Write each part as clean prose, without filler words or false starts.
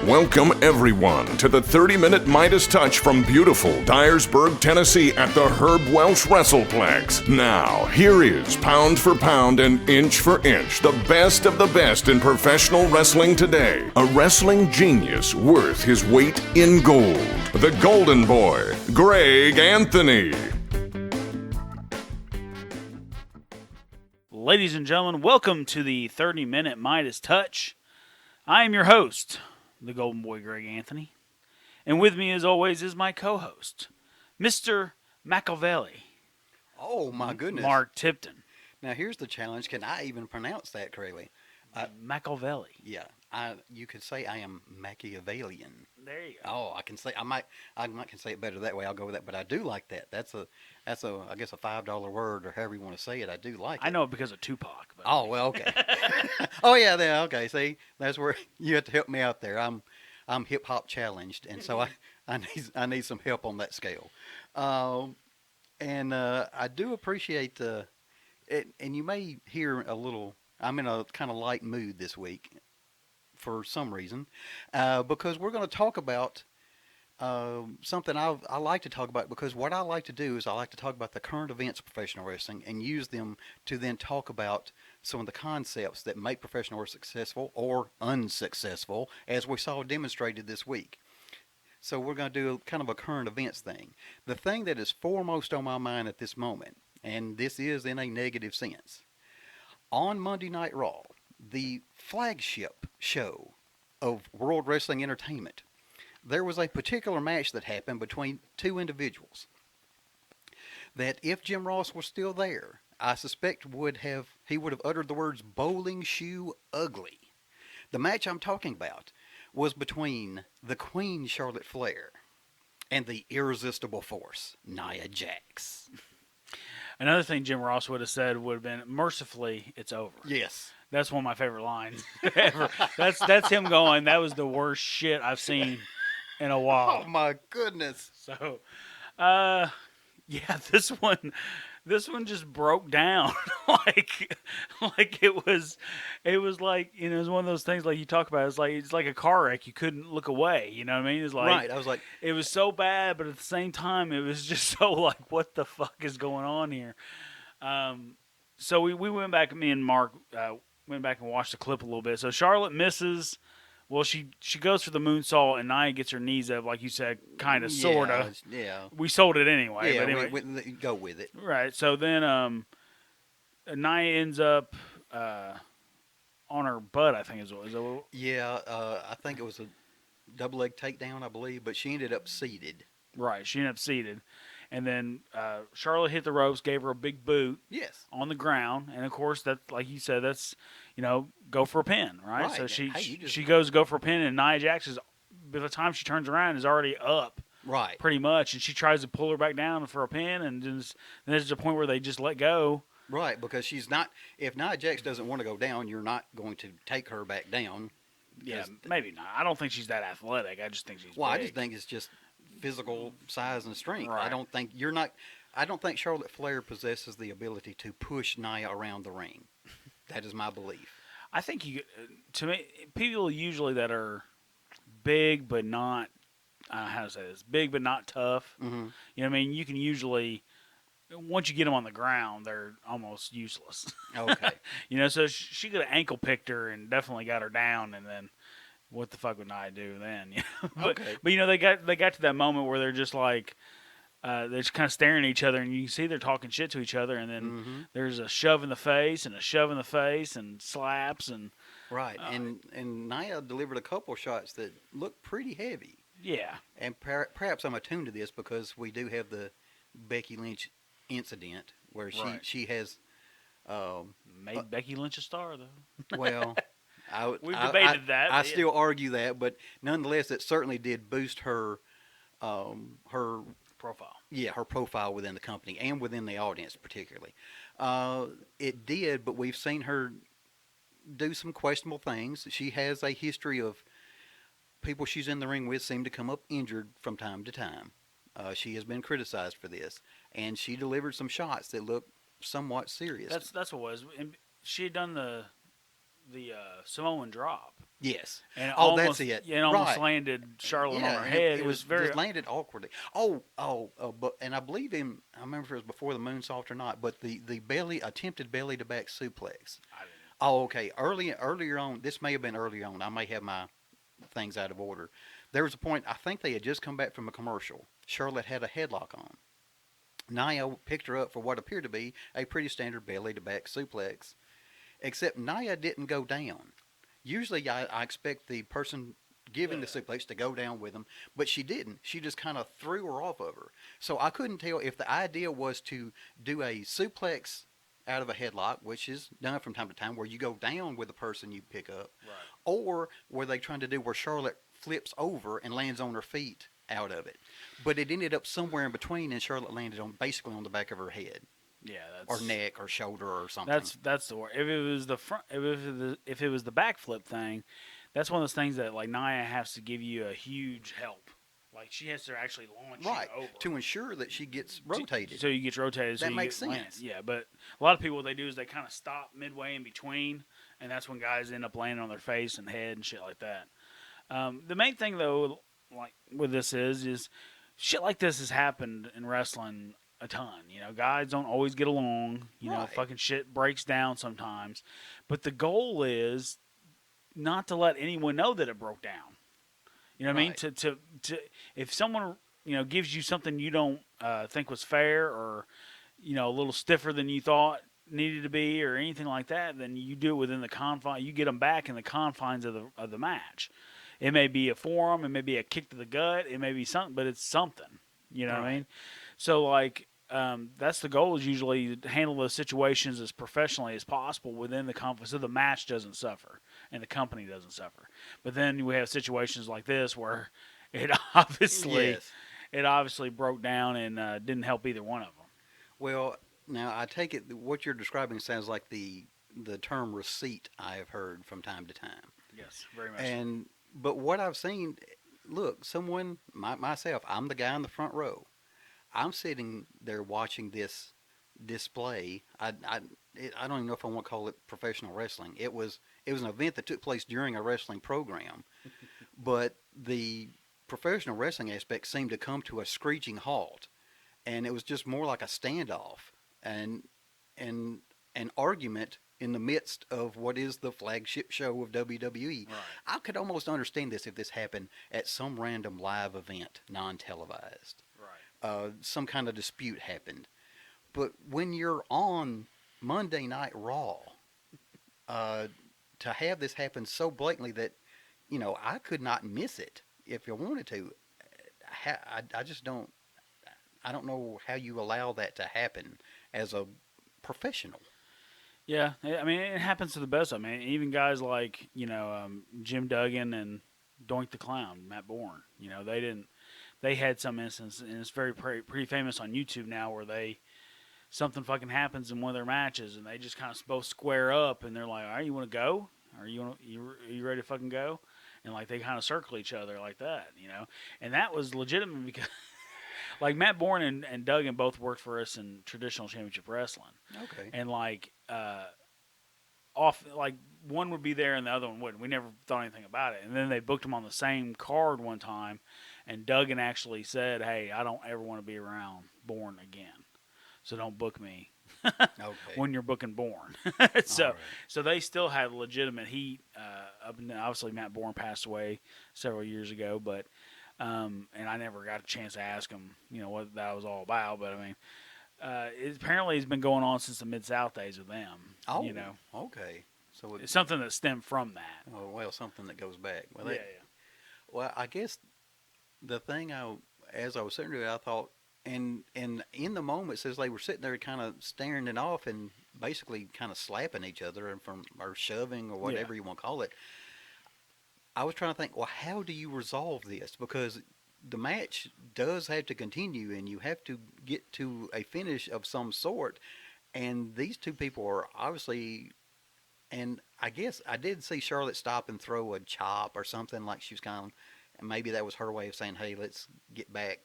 Welcome, everyone, to the 30-minute Midas touch from beautiful Dyersburg, Tennessee at the Herb Welsh WrestlePlex. Now, here is pound for pound and inch for inch, the best of the best in professional wrestling today. A wrestling genius worth his weight in gold. The Golden Boy, Greg Anthony. Ladies and gentlemen, welcome to the 30-minute Midas touch. I am your host, the Golden Boy, Greg Anthony. And with me, as always, is my co-host, Mr. Machiavelli. Oh, my goodness. Mark Tipton. Now, here's the challenge. Can I even pronounce that correctly? Machiavelli. Yeah. You could say I am Machiavellian. There you go. Oh, I can say can say it better that way. I'll go with that. But I do like that. That's a I guess a $5 word or however you want to say it. I do like it. I know it because of Tupac. But... Oh, well, okay. Oh, yeah, there. Okay. See, that's where you have to help me out there. I'm hip hop challenged, and so I need some help on that scale. And I do appreciate it. And you may hear a little. I'm in a kind of light mood this week, for some reason, because we're going to talk about something I like to talk about, because what I like to do is I like to talk about the current events of professional wrestling and use them to then talk about some of the concepts that make professional wrestling successful or unsuccessful, as we saw demonstrated this week. So we're going to do kind of a current events thing. The thing that is foremost on my mind at this moment, and this is in a negative sense, on Monday Night Raw, the flagship show of World Wrestling Entertainment, there was a particular match that happened between two individuals that, if Jim Ross was still there, I suspect he would have uttered the words bowling shoe ugly. The match I'm talking about was between the Queen Charlotte Flair and the irresistible force, Nia Jax. Another thing Jim Ross would have said would have been, mercifully, it's over. Yes. That's one of my favorite lines ever. That's him going, that was the worst shit I've seen in a while. Oh, my goodness. So, yeah, this one just broke down. like it was like, you know, it was one of those things like you talk about. It's like a car wreck. You couldn't look away. You know what I mean? It's like, right. I was like, it was so bad, but at the same time, it was just so like, what the fuck is going on here? So we went back. Me and Mark went back and watched the clip a little bit. So Charlotte misses. Well, she goes for the moonsault, and Nia gets her knees up, like you said, kind of, sort of. Yeah. We sold it anyway. Yeah, but anyway, go with it. Right. So then Nia ends up on her butt, I think is what. Yeah, I think it was a double leg takedown, I believe, but she ended up seated. Right. She ended up seated. And then Charlotte hit the ropes, gave her a big boot. Yes. On the ground. And, of course, that, like you said, that's, you know, go for a pin, right? Right. So she goes to go for a pin, and Nia Jax is, by the time she turns around, is already up. Right. Pretty much. And she tries to pull her back down for a pin, and then there's a point where they just let go. Right, because she's not, if Nia Jax doesn't want to go down, you're not going to take her back down. Yeah, maybe not. I don't think she's that athletic. I just think she's big. I just think it's just physical size and strength. Right. I don't think Charlotte Flair possesses the ability to push Nia around the ring. That is my belief. I think to me, people usually that are big but not, how to say this, big but not tough. Mm-hmm. You know what I mean? You can usually, once you get them on the ground, they're almost useless. Okay. You know, so she could have ankle picked her and definitely got her down, and then what the fuck would Nia do then? You know? But you know, they got to that moment where they're just like, they're just kind of staring at each other, and you can see they're talking shit to each other, and then there's a shove in the face and a shove in the face and slaps and right. And Nia delivered a couple shots that looked pretty heavy. Yeah. And perhaps I'm attuned to this because we do have the Becky Lynch incident where she has made Becky Lynch a star, though. Well, we've debated that. I still argue that, but nonetheless, it certainly did boost her profile. Yeah, her profile within the company and within the audience, particularly. It did, but we've seen her do some questionable things. She has a history of people she's in the ring with seem to come up injured from time to time. She has been criticized for this, and she delivered some shots that looked somewhat serious. That's what it was. And she had done the Samoan drop. Yes. And That's it. It almost Right. landed Charlotte on her and head. it It was was very. just landed awkwardly. But and I believe him. I remember if it was before the moonsault or not. But the belly attempted belly to back suplex. I didn't. Oh, okay. Earlier on, this may have been earlier on. I may have my things out of order. There was a point. I think they had just come back from a commercial. Charlotte had a headlock on. Nia picked her up for what appeared to be a pretty standard belly to back suplex, except Nia didn't go down. Usually, I expect the person giving the suplex to go down with them, but she didn't. She just kind of threw her off of her. So I couldn't tell if the idea was to do a suplex out of a headlock, which is done from time to time, where you go down with the person you pick up, Right. or were they trying to do where Charlotte flips over and lands on her feet out of it? But it ended up somewhere in between, and Charlotte landed on basically on the back of her head. Yeah, that's, or neck or shoulder or something. That's the word. If it was the front, if it was the backflip thing, that's one of those things that like Nia has to give you a huge help. Like she has to actually launch right you over to ensure that she gets rotated. So you get rotated. That so makes you get sense. Yeah, but a lot of people what they do is they kind of stop midway in between, and that's when guys end up landing on their face and head and shit like that. The main thing though, like with this is shit like this has happened in wrestling a ton. You know, guys don't always get along. You know, Right. fucking shit breaks down sometimes. But the goal is not to let anyone know that it broke down. You know what Right. I mean? To if someone gives you something you don't think was fair or a little stiffer than you thought needed to be or anything like that, then you do it within the confine. You get them back in the confines of the match. It may be a forearm, it may be a kick to the gut, it may be something, but it's something. You know what I Right. mean? So like that's the goal is usually to handle those situations as professionally as possible within the confines so the match doesn't suffer and the company doesn't suffer. But then we have situations like this where it obviously Yes. it obviously broke down and didn't help either one of them. Well, now I take it what you're describing sounds like the term receipt I have heard from time to time. Yes, very much. And but what I've seen, look, myself, I'm the guy in the front row. I'm sitting there watching this display. I don't even know if I want to call it professional wrestling. It was an event that took place during a wrestling program, but the professional wrestling aspect seemed to come to a screeching halt, and it was just more like a standoff and and an argument in the midst of what is the flagship show of WWE. Right. I could almost understand this if this happened at some random live event, non-televised. Right. Some kind of dispute happened. But when you're on Monday Night Raw, to have this happen so blatantly that, I could not miss it if you wanted to. I just don't. I don't know how you allow that to happen as a professional. Yeah, I mean it happens to the best. I mean even guys like Jim Duggan and Doink the Clown, Matt Bourne. They didn't. They had some instance, and it's pretty famous on YouTube now, where something fucking happens in one of their matches, and they just kind of both square up, and they're like, "All right, you want to go? Are you ready to fucking go?" And like they kind of circle each other like that, And that was legitimate because, like Matt Bourne and Duggan both worked for us in traditional championship wrestling, Okay. and like one would be there and the other one wouldn't. We never thought anything about it, and then they booked them on the same card one time, and Duggan actually said, "Hey, I don't ever want to be around Bourne again, so don't book me." Okay. When you're booking Bourne. All right. So they still had legitimate heat. Obviously, Matt Bourne passed away several years ago, but and I never got a chance to ask him, what that was all about. But I mean, apparently it's been going on since the Mid-South days with them. Oh. Okay. So It's something that stemmed from that. oh, well, something that goes back. Well, Yeah. Well, I guess the thing as I was sitting there, I thought, and in the moment, says they were sitting there kind of staring it off and basically kind of slapping each other or shoving or whatever you want to call it. I was trying to think, well, how do you resolve this? Because the match does have to continue, and you have to get to a finish of some sort. And these two people are obviously, and I guess I did see Charlotte stop and throw a chop or something, like she was kind of, and maybe that was her way of saying, hey, let's get back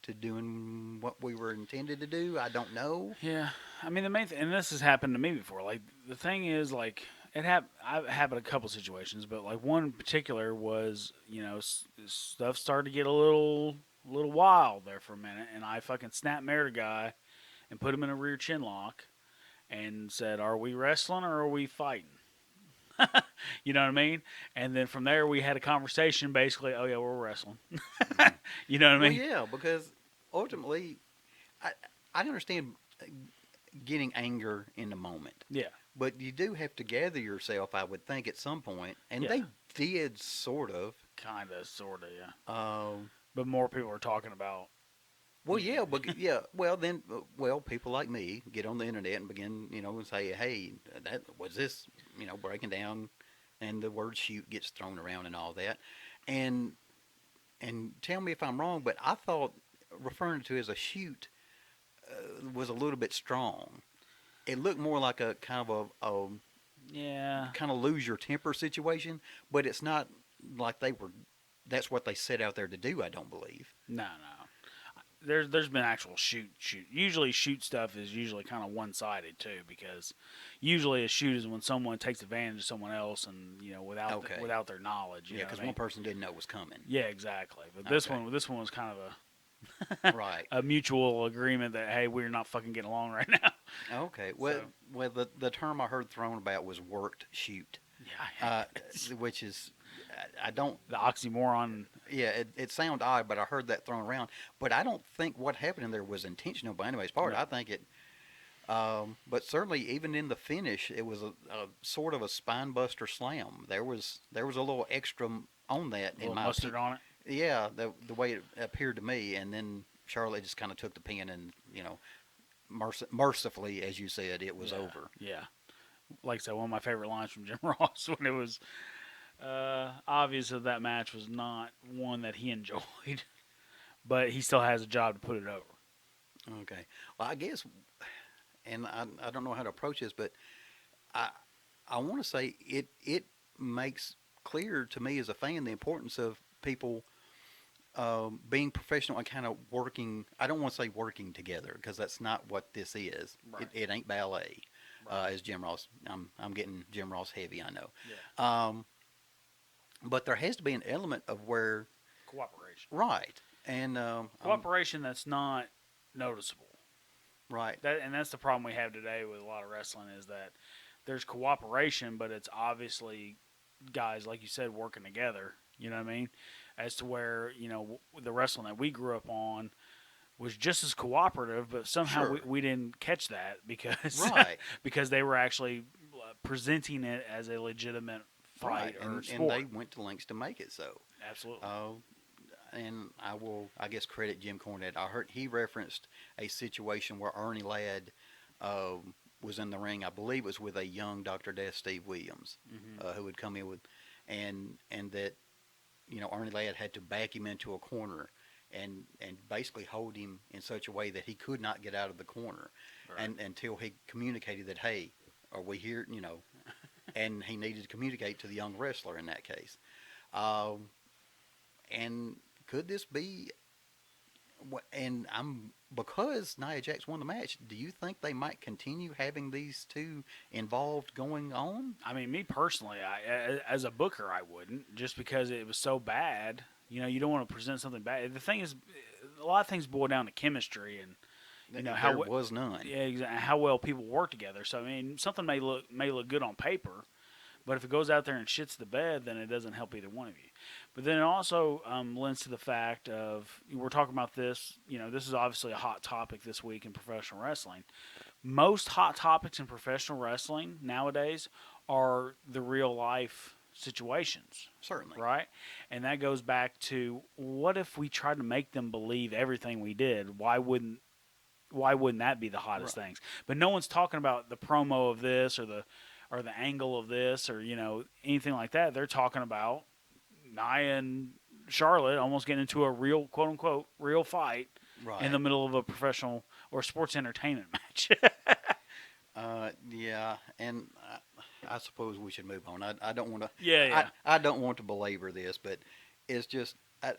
to doing what we were intended to do. I don't know. Yeah. I mean, the main thing, and this has happened to me before. Like, the thing is, like, I've happened a couple situations, but like one in particular was, stuff started to get a little wild there for a minute, and I fucking snap mared a guy and put him in a rear chin lock and said, "Are we wrestling or are we fighting?" You know what I mean? And then from there we had a conversation. Basically, oh yeah, we're wrestling. You know what I mean? Well, yeah, because ultimately, I I understand getting anger in the moment, Yeah, but you do have to gather yourself, I would think, at some point, and yeah, they did sort of. kind of, sort of, yeah. Um, But more people are talking about. well, yeah, but yeah, well then, well, people like me get on the internet and begin, and say, hey, that was this, breaking down, and the word shoot gets thrown around and all that, and tell me if I'm wrong, but I thought referring to it as a shoot was a little bit strong. It looked more like a kind of a Yeah, kind of lose your temper situation, but it's not like they were. That's what they set out there to do. I don't believe. no. There's been actual shoot. Usually shoot stuff is usually kind of one sided too, because usually a shoot is when someone takes advantage of someone else and without Okay. without their knowledge. Yeah, because one person didn't know it was coming. Yeah, exactly. But this Okay. one was kind of Right. a mutual agreement that hey, we're not fucking getting along right now. Okay. Well, So- well, the term I heard thrown about was worked shoot, Yeah, which is I don't. the oxymoron. Yeah, it sounds odd, but I heard that thrown around. But I don't think what happened in there was intentional by anybody's part. No. I think it. But certainly, even in the finish, it was a sort of a spine buster slam. There was a little extra on that A little in my mustard opinion. on it. Yeah, the way it appeared to me, and then Charlotte just kind of took the pin, and mercifully, as you said, it was Yeah, over. Yeah. Like I said, one of my favorite lines from Jim Ross when it was obvious that that match was not one that he enjoyed, but he still has a job to put it over. Okay. Well, I guess, and I don't know how to approach this, but I want to say it makes clear to me as a fan the importance of people being professional and kind of working. I don't want to say working together because that's not what this is. Right. It ain't ballet, Right. as Jim Ross. I'm getting Jim Ross heavy. I know. Yeah. But there has to be an element of where Cooperation. right and Cooperation that's not noticeable. right. And that's the problem we have today with a lot of wrestling is that there's cooperation, but it's obviously guys, like you said, working together. You know what I mean? As to where, the wrestling that we grew up on was just as cooperative, but somehow Sure. we didn't catch that because Right. because they were actually presenting it as a legitimate fight Right, or and sport. they went to lengths to make it so. Absolutely. And I will, I guess, credit Jim Cornette. I heard he referenced a situation where Ernie Ladd was in the ring. I believe it was with a young Dr. Death, Steve Williams, who would come in with, and that Ernie Ladd had to back him into a corner and basically hold him in such a way that he could not get out of the corner, Right. and until he communicated that, hey, are we here? And he needed to communicate to the young wrestler in that case. And could this be? And because Nia Jax won the match, do you think they might continue having these two involved going on? I mean, me personally, as a booker, I wouldn't, just because it was so bad. You don't want to present something bad. The thing is, a lot of things boil down to chemistry and There was none. yeah, exactly, how well people work together. So I mean, something may look good on paper, but if it goes out there and shits the bed, then it doesn't help either one of you. But then it also lends to the fact of we're talking about this. This is obviously a hot topic this week in professional wrestling. Most hot topics in professional wrestling nowadays are the real life situations, Certainly. right? And that goes back to what if we tried to make them believe everything we did? Why wouldn't that be the hottest Right. things? But no one's talking about the promo of this or the angle of this or anything like that. They're talking about Nia and Charlotte almost getting into a real quote unquote real fight Right. in the middle of a professional or sports entertainment match. Yeah, and I suppose we should move on. I don't want to. Yeah. I don't want to belabor this, but it's just I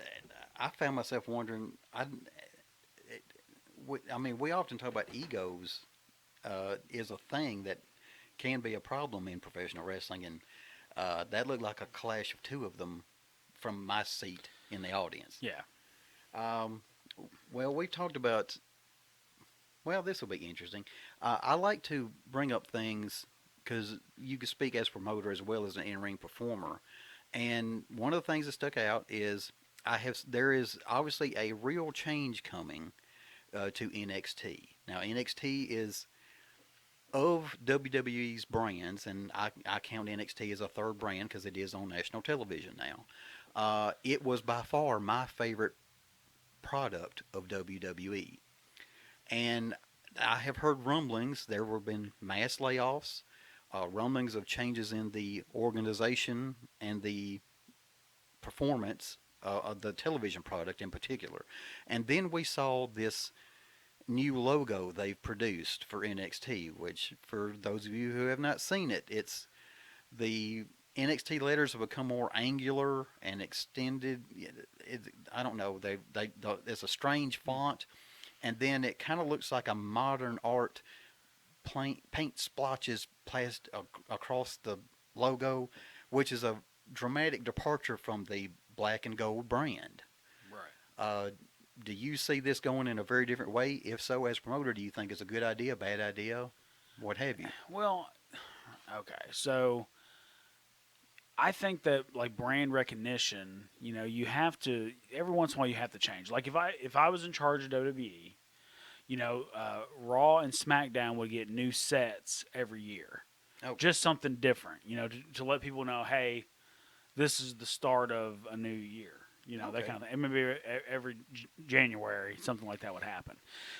found myself wondering. I mean, we often talk about egos is a thing that can be a problem in professional wrestling, and that looked like a clash of two of them from my seat in the audience. Yeah. Um, well, we talked about. Well, this will be interesting. I like to bring up things because you can speak as promoter as well as an in-ring performer. And one of the things that stuck out is there is obviously a real change coming to NXT. Now, NXT is of WWE's brands, and I count NXT as a third brand because it is on national television now. It was by far my favorite product of WWE. And I have heard rumblings. There have been mass layoffs, rumblings of changes in the organization and the performance of the television product in particular. And then we saw this new logo they've produced for NXT, which for those of you who have not seen it, it's the NXT letters have become more angular and extended. I don't know. It's a strange font, and then it kind of looks like a modern art paint splotches across the logo, which is a dramatic departure from the black and gold brand. Right. Do you see this going in a very different way? If so, as promoter, do you think it's a good idea, bad idea, what have you? Well, okay. So I think that like brand recognition, you have to every once in a while you have to change. Like if I was in charge of WWE, Raw and SmackDown would get new sets every year. Okay. Just something different, to let people know, hey, this is the start of a new year. That kind of thing. Maybe every January, something like that would happen.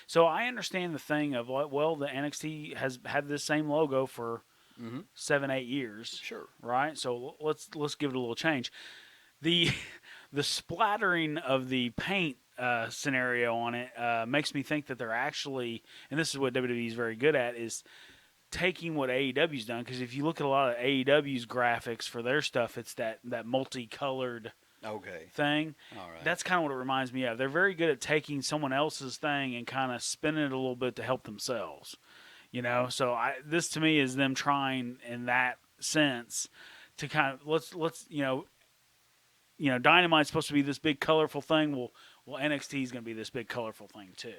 So I understand the thing of, well, the NXT has had this same logo for 7-8 years. Sure. Right? So let's give it a little change. The splattering of the paint scenario on it makes me think that they're actually, and this is what WWE is very good at, is taking what AEW's done. Because if you look at a lot of AEW's graphics for their stuff, it's that multicolored thing. All right. That's kind of what it reminds me of. They're very good at taking someone else's thing and kind of spinning it a little bit to help themselves. So this to me is them trying in that sense to kind of let's Dynamite's supposed to be this big colorful thing. Well, NXT is going to be this big colorful thing too.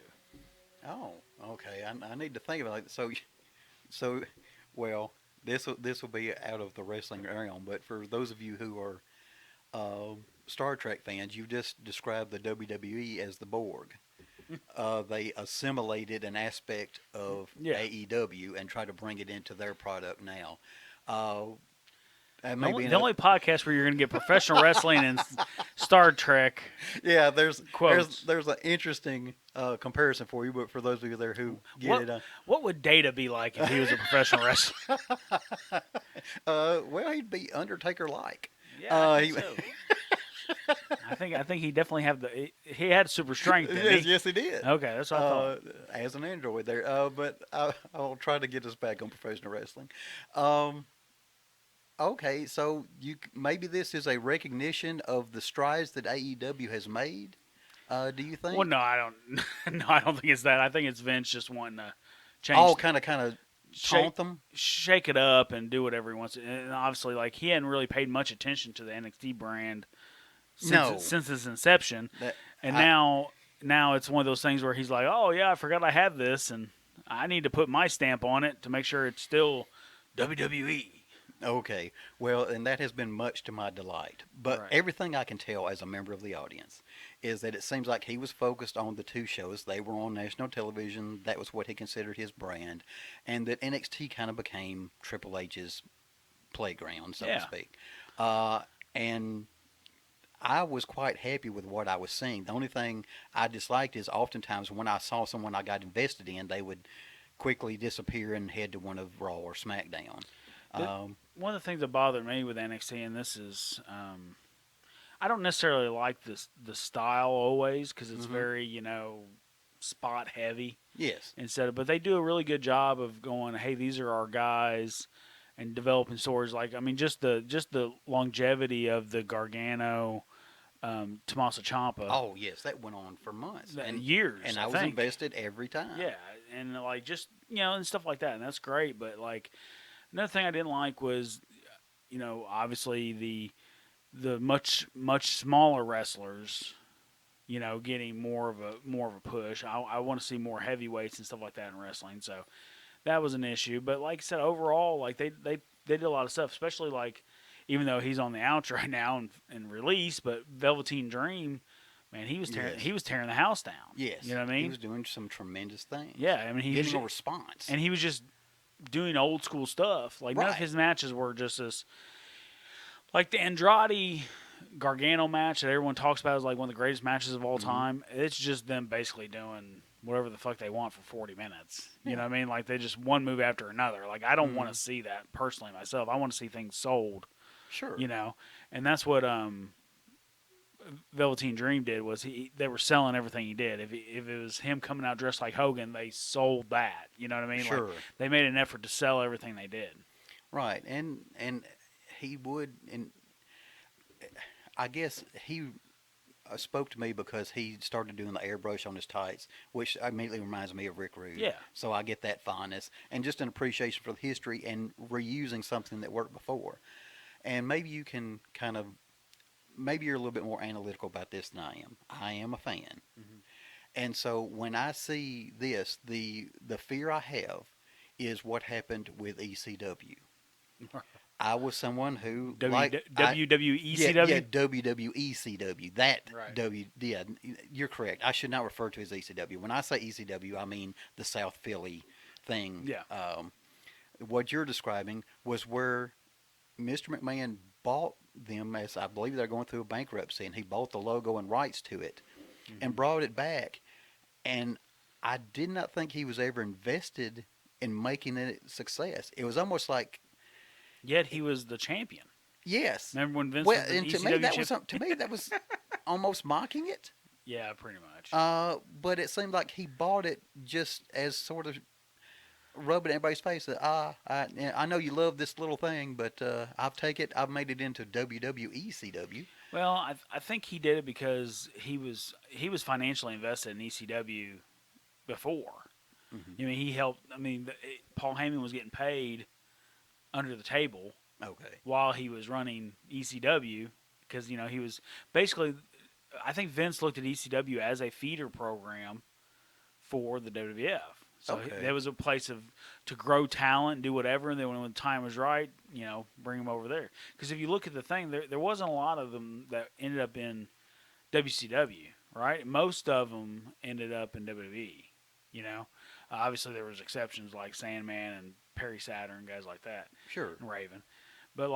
Oh, okay. I need to think about it. So, well, this will be out of the wrestling realm, but for those of you who are Star Trek fans, you've just described the WWE as the Borg. They assimilated an aspect of AEW and try to bring it into their product now. The only podcast where you're going to get professional wrestling and Star Trek. Yeah, there's quotes. There's an interesting comparison for you, but for those of you there who get it, what would Data be like if he was a professional wrestler? Well, he'd be Undertaker-like. Yeah, I think he definitely he had super strength. Yes, he did. Okay, that's what I thought. As an android there, but I'll try to get us back on professional wrestling. Okay, so maybe this is a recognition of the strides that AEW has made. Do you think? Well, no, I don't. No, I don't think it's that. I think it's Vince just wanting to change. Oh, kind of taunt them, shake it up, and do whatever he wants. And obviously, like he hadn't really paid much attention to the NXT brand since its inception. Now it's one of those things where he's like, "Oh yeah, I forgot I had this, and I need to put my stamp on it to make sure it's still WWE." Okay, well, and that has been much to my delight. But everything I can tell as a member of the audience is that it seems like he was focused on the two shows. They were on national television. That was what he considered his brand. And that NXT kind of became Triple H's playground, so to speak. And I was quite happy with what I was seeing. The only thing I disliked is oftentimes when I saw someone I got invested in, they would quickly disappear and head to one of Raw or SmackDown. One of the things that bothered me with NXT, and this is, I don't necessarily like the style always because it's very, spot heavy. Yes. But they do a really good job of going, hey, these are our guys, and developing stories. Like, I mean, just the longevity of the Gargano, Tommaso Ciampa. Oh yes, that went on for months and years, and I was invested every time. Yeah, and like just and stuff like that, and that's great. But like. Another thing I didn't like was, obviously the much smaller wrestlers, getting more of a push. I want to see more heavyweights and stuff like that in wrestling. So that was an issue. But like I said, overall, like they did a lot of stuff, especially like even though he's on the outs right now and release, but Velveteen Dream, man, he was tearing the house down. Yes, you know what I mean. He was doing some tremendous things. Yeah, I mean he getting was, a response, and he was just doing old school stuff. Like none of his matches were just this. Like the Andrade Gargano match that everyone talks about is like one of the greatest matches of all time. It's just them basically doing whatever the fuck they want for 40 minutes. You know what I mean? Like they just one move after another. Like I don't want to see that personally myself. I want to see things sold. Sure. And that's what Velveteen Dream did was they were selling everything he did. If it was him coming out dressed like Hogan, they sold that. You know what I mean? Sure. Like, they made an effort to sell everything they did. Right, and he would, and I guess he spoke to me because he started doing the airbrush on his tights, which immediately reminds me of Rick Rude. Yeah. So I get that fondness and just an appreciation for the history and reusing something that worked before. And maybe you can maybe you're a little bit more analytical about this than I am. I am a fan. Mm-hmm. And so when I see this, the fear I have is what happened with ECW. I was someone who WWECW. Yeah, WWECW. That right. Yeah, you're correct. I should not refer to as ECW. When I say ECW, I mean the South Philly thing. Yeah. What you're describing was where Mr. McMahon bought them, as I believe they're going through a bankruptcy, and he bought the logo and rights to it, and brought it back. And I did not think he was ever invested in making it a success. It was almost like. Yet he was the champion. Yes. Remember when Vince was the and ECW to me that was almost mocking it. Yeah, pretty much. But it seemed like he bought it just as sort of rubbing in everybody's face that I know you love this little thing, but I've made it into WWECW. Well, I think he did it because he was financially invested in ECW before. Mm-hmm. I mean, he helped. I mean, Paul Heyman was getting paid under the table while he was running ECW because, he was basically, I think Vince looked at ECW as a feeder program for the WWF. So there was a place to grow talent and do whatever, and then when the time was right, bring them over there. Because if you look at the thing, there wasn't a lot of them that ended up in WCW, right? Most of them ended up in WWE, Obviously, there was exceptions like Sandman and Perry Saturn, guys like that. Sure. And Raven. But,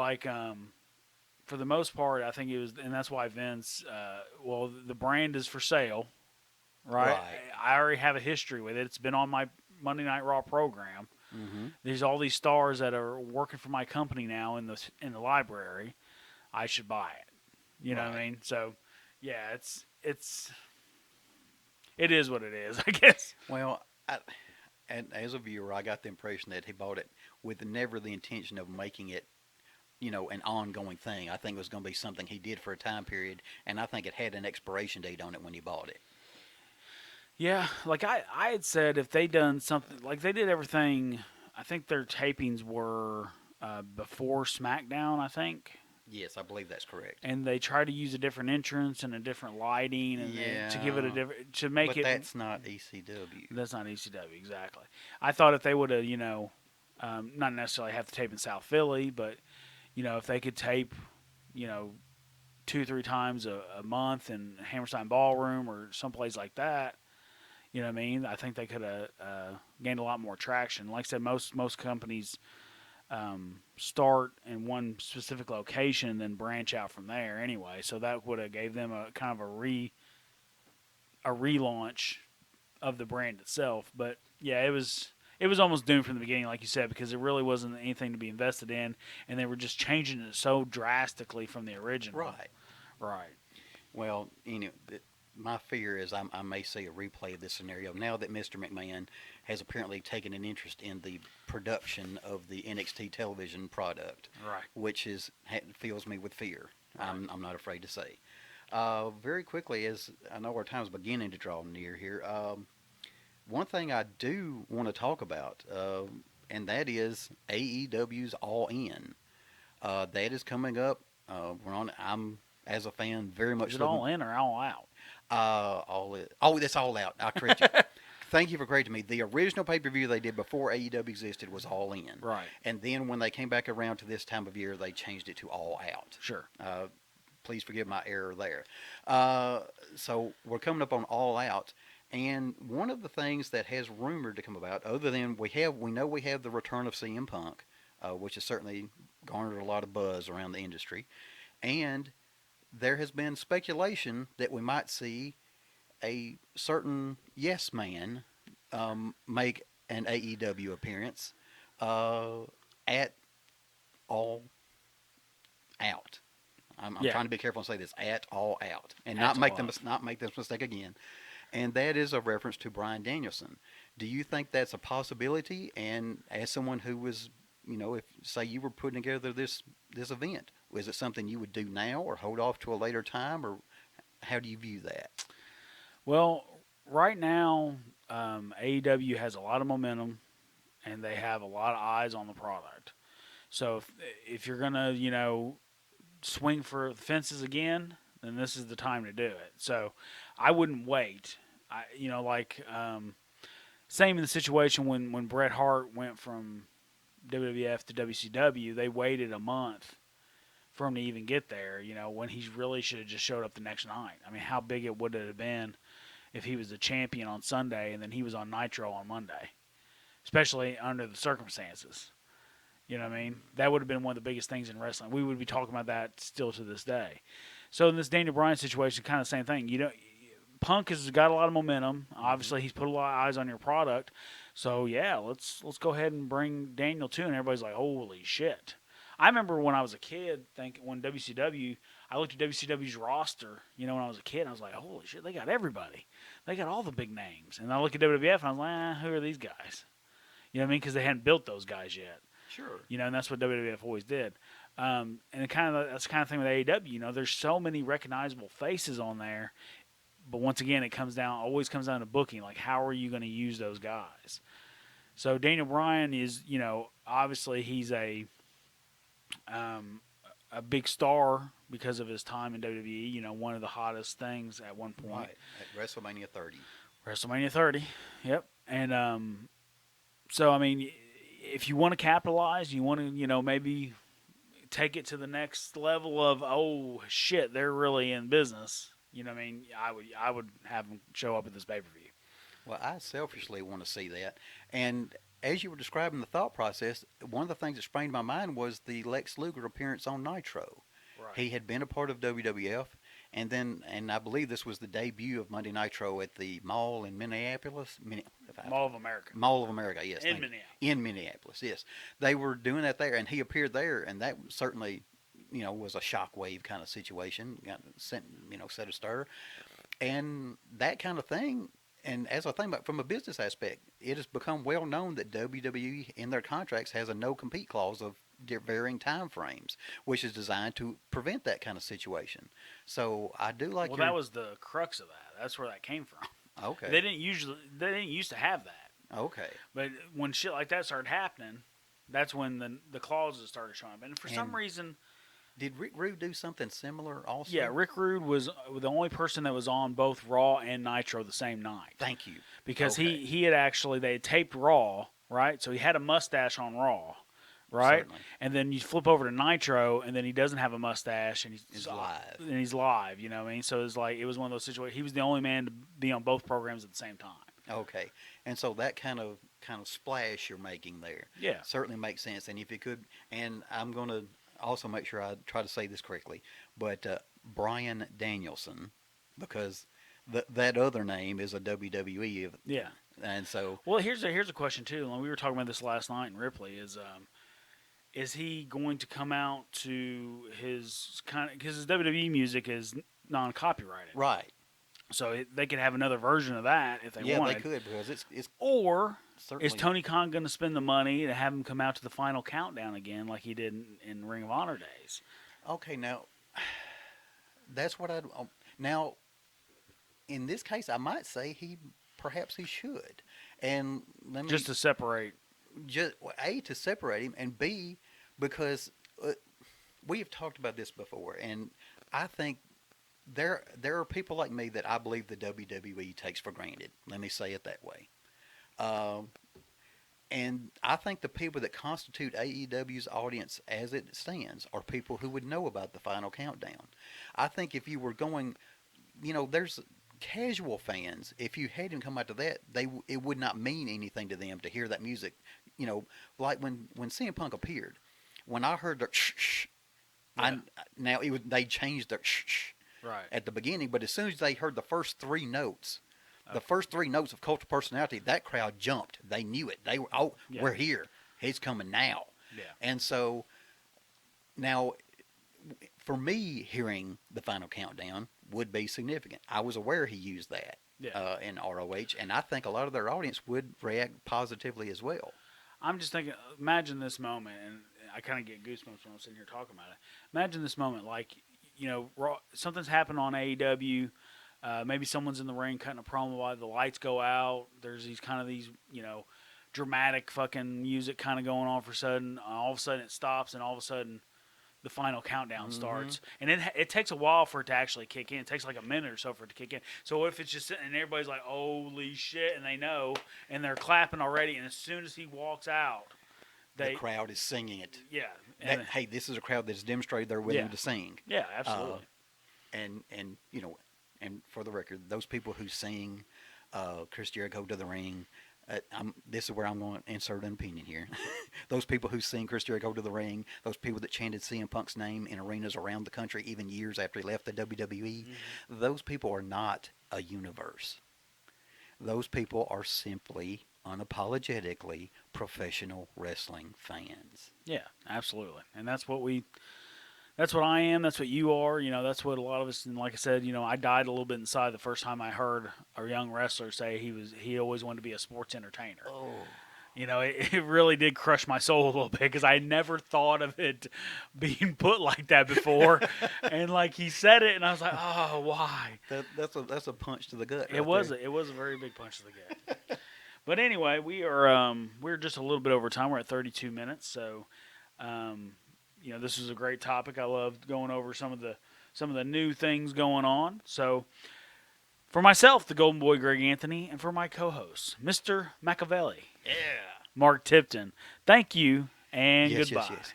for the most part, I think it was, and that's why Vince, the brand is for sale, right? I already have a history with it. It's been on my Monday Night Raw program. Mm-hmm. There's all these stars that are working for my company now in the library. I should buy it. You know what I mean? So, yeah, it is what it is, I guess. Well, and as a viewer, I got the impression that he bought it with never the intention of making it, an ongoing thing. I think it was going to be something he did for a time period, and I think it had an expiration date on it when he bought it. Yeah, like I had said, if they done something, like they did everything, I think their tapings were before SmackDown, I think. Yes, I believe that's correct. And they tried to use a different entrance and a different lighting and to give it a different, to make it. But that's not ECW. That's not ECW, exactly. I thought if they would have, not necessarily have to tape in South Philly, but, if they could tape, 2-3 times a month in Hammerstein Ballroom or someplace like that, you know what I mean? I think they could have gained a lot more traction. Like I said, most companies start in one specific location and then branch out from there anyway. So that would have gave them a kind of a relaunch of the brand itself. But yeah, it was almost doomed from the beginning, like you said, because it really wasn't anything to be invested in, and they were just changing it so drastically from the original. Right. Well, my fear is I may see a replay of this scenario now that Mr. McMahon has apparently taken an interest in the production of the NXT television product, right? Which fills me with fear. Right. I'm not afraid to say. Very quickly, as I know our time's beginning to draw near here, one thing I do want to talk about, and that is AEW's All In. That is coming up. I'm, as a fan, very much Is it looking. all in or all out? That's All Out. I'll correct you. Thank you for correcting me. The original pay-per-view they did before AEW existed was All In. Right. And then when they came back around to this time of year, they changed it to All Out. Sure. Please forgive my error there. So we're coming up on All Out. And one of the things that has rumored to come about, other than we know we have the return of CM Punk, which has certainly garnered a lot of buzz around the industry, and there has been speculation that we might see a certain yes man make an AEW appearance at All Out. I'm trying to be careful and say this, at All Out, and not make this mistake again. And that is a reference to Bryan Danielson. Do you think that's a possibility? And as someone who was, if say you were putting together this event, is it something you would do now or hold off to a later time, or how do you view that? Well, right now, AEW has a lot of momentum, and they have a lot of eyes on the product. So if you're gonna, swing for the fences again, then this is the time to do it. So I wouldn't wait. Same in the situation when Bret Hart went from WWF to WCW, they waited a month for him to even get there, when he really should have just showed up the next night. I mean, how big it would it have been if he was the champion on Sunday and then he was on Nitro on Monday, especially under the circumstances. You know what I mean? That would have been one of the biggest things in wrestling. We would be talking about that still to this day. So in this Daniel Bryan situation, kind of the same thing. Punk has got a lot of momentum. Obviously, he's put a lot of eyes on your product. So yeah, let's go ahead and bring Daniel too. And everybody's like, holy shit. I remember when I was a kid, when WCW, I looked at WCW's roster, when I was a kid, and I was like, holy shit, they got everybody. They got all the big names. And I look at WWF, and I was like, who are these guys? You know what I mean? Because they hadn't built those guys yet. Sure. And that's what WWF always did. And that's the kind of thing with AEW. There's so many recognizable faces on there. But once again, it always comes down to booking. Like, how are you going to use those guys? So Daniel Bryan is, obviously he's a big star because of his time in WWE. One of the hottest things at one point. Right. At WrestleMania 30. WrestleMania 30. Yep. And so I mean, if you want to capitalize, you want to, maybe take it to the next level of, oh shit, they're really in business. You know what I mean? I would have them show up at this pay-per-view. Well, I selfishly want to see that. And as you were describing the thought process, one of the things that sprang to my mind was the Lex Luger appearance on Nitro. Right. He had been a part of WWF, and I believe this was the debut of Monday Nitro at the Mall in Minneapolis. Mall of America. Mall of America, yes. In Minneapolis. In Minneapolis, yes. They were doing that there, and he appeared there, and that certainly, was a shockwave kind of situation. Set a stir. And that kind of thing, and as I think about from a business aspect, it has become well known that WWE in their contracts has a no-compete clause of varying time frames, which is designed to prevent that kind of situation. So I do like. Well, that was the crux of that. That's where that came from. Okay. They didn't used to have that. Okay. But when shit like that started happening, that's when the clauses started showing up. And for some reason, did Rick Rude do something similar also? Yeah, Rick Rude was the only person that was on both Raw and Nitro the same night. Thank you. Because he had they had taped Raw, right? So he had a mustache on Raw, right? Certainly. And then you flip over to Nitro, and then he doesn't have a mustache, and he's live. And he's live, you know what I mean? So it was one of those situations. He was the only man to be on both programs at the same time. Okay. And so that kind of splash you're making there, certainly makes sense. And if you could, and I'm going to also make sure I try to say this correctly, but Bryan Danielson, because that other name is a WWE. Yeah. And so, well, here's a question too. We were talking about this last night in Ripley. Is he going to come out to his because his WWE music is non-copyrighted, right? So they could have another version of that if they wanted. Yeah, they could, because it's or is Tony Khan going to spend the money to have him come out to the final countdown again like he did in Ring of Honor days? Okay, now that's what now in this case I might say perhaps he should, and let me just to separate. just A, to separate him, and B, because we have talked about this before, and I think there are people like me that I believe the WWE takes for granted. Let me say it that way. And I think the people that constitute AEW's audience as it stands are people who would know about the Final Countdown. I think if you were going, there's casual fans. If you had him come out to that, it would not mean anything to them to hear that music. Like when CM Punk appeared, when I heard the shh, they changed the shh right at the beginning, but as soon as they heard the first three notes. The first three notes of Cult of Personality, that crowd jumped. They knew it. They were, we're here. He's coming now. Yeah. And so now, for me, hearing the Final Countdown would be significant. I was aware he used that in ROH, and I think a lot of their audience would react positively as well. I'm just thinking, imagine this moment, and I kind of get goosebumps when I'm sitting here talking about it. Imagine this moment, like, something's happened on AEW. Maybe someone's in the ring cutting a promo while the lights go out. There's these dramatic fucking music kind of going on for sudden. All of a sudden it stops, and all of a sudden the Final Countdown starts. And it takes a while for it to actually kick in. It takes like a minute or so for it to kick in. So what if it's just sitting and everybody's like, holy shit, and they know, and they're clapping already, and as soon as he walks out, the crowd is singing it. Yeah. Hey, this is a crowd that's demonstrated they're willing to sing. Yeah, absolutely. And for the record, those people who sing Chris Jericho to the ring, this is where I'm going to insert an opinion here. Those people who sing Chris Jericho to the ring, those people that chanted CM Punk's name in arenas around the country, even years after he left the WWE, those people are not a universe. Those people are simply, unapologetically professional wrestling fans. Yeah, absolutely. And that's what I am. That's what you are. That's what a lot of us. And like I said, I died a little bit inside the first time I heard a young wrestler say he always wanted to be a sports entertainer. Oh, it really did crush my soul a little bit because I never thought of it being put like that before. And like he said it, and I was like, oh, why? That's a punch to the gut. It was a very big punch to the gut. But anyway, we're just a little bit over time. We're at 32 minutes, so. This is a great topic. I loved going over some of the new things going on. So, for myself, the Golden Boy Greg Anthony, and for my co-host, Mr. Machiavelli, Mark Tipton, thank you and goodbye. Yes.